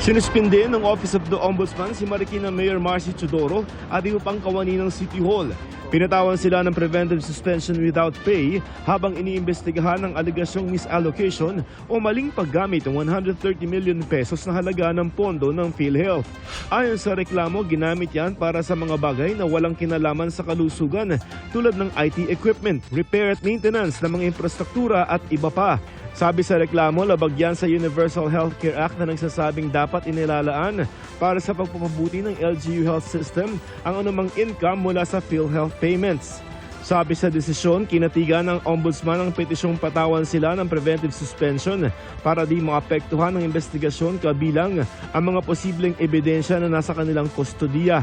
Sinuspinde ng Office of the Ombudsman si Marikina Mayor Marcy Teodoro at iba pang kawani ng City Hall. Pinatawan sila ng preventive suspension without pay habang iniimbestigahan ang alegasyong misallocation o maling paggamit ng 130 million pesos na halaga ng pondo ng PhilHealth. Ayon sa reklamo, ginamit yan para sa mga bagay na walang kinalaman sa kalusugan tulad ng IT equipment, repair at maintenance ng mga infrastruktura at iba pa. Sabi sa reklamo, labag yan sa Universal Healthcare Act na nagsasabing dapat inilalaan para sa pagpapabuti ng LGU health system ang anumang income mula sa PhilHealth payments. Sabi sa desisyon, kinatigan ng Ombudsman ang petisyong patawan sila ng preventive suspension para di maapektuhan ng investigasyon kabilang ang mga posibleng ebidensya na nasa kanilang kustodiya.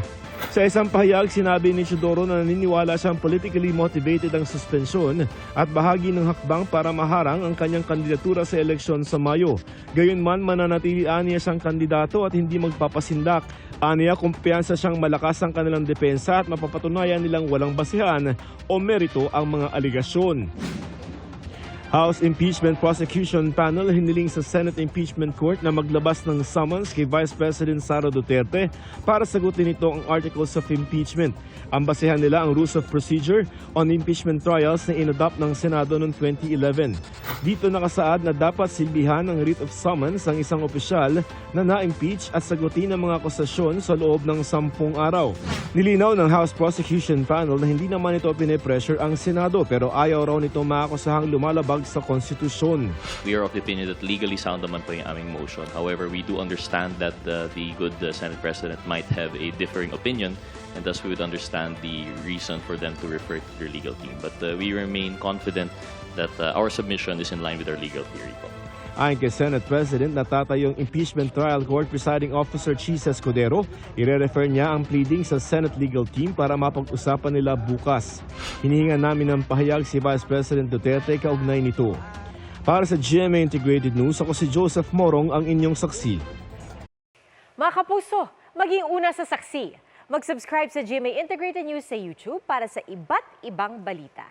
Sa isang pahayag, sinabi ni Teodoro na naniniwala siyang politically motivated ang suspensyon at bahagi ng hakbang para maharang ang kanyang kandidatura sa eleksyon sa Mayo. Gayunman, mananatilian niya siyang kandidato at hindi magpapasindak. Aniya, kumpiyansa siyang malakas ang kanilang depensa at mapapatunayan nilang walang basihan o merito ang mga aligasyon. House Impeachment Prosecution Panel hiniling sa Senate Impeachment Court na maglabas ng summons kay Vice President Sara Duterte para sagutin ito ang Articles of Impeachment. Ang basehan nila ang Rules of Procedure on Impeachment Trials na inadopt ng Senado noong 2011. Dito nakasaad na dapat silbihan ng writ of summons ang isang opisyal na na-impeach at sagutin ang mga akusasyon sa loob ng 10 araw. Nilinaw ng House Prosecution Panel na hindi naman ito pinipressure ang Senado pero ayaw raw nito maakusahang lumalabag sa konstitusyon. We are of the opinion that legally sound naman po yung aming motion. However, we do understand that the good Senate President might have a differing opinion and thus we would understand the reason for them to refer to their legal team. But we remain confident that our submission is in line with our legal theory po. Ayon kay Senate President, natatayong Impeachment Trial Court Presiding Officer Chis Escudero, ire-refer niya ang pleading sa Senate Legal Team para mapag-usapan nila bukas. Hinihinga namin ng pahayag si Vice President Duterte kaugnay nito. Para sa GMA Integrated News, ako si Joseph Morong, ang inyong saksi. Mga kapuso, maging una sa saksi. Mag-subscribe sa GMA Integrated News sa YouTube para sa iba't ibang balita.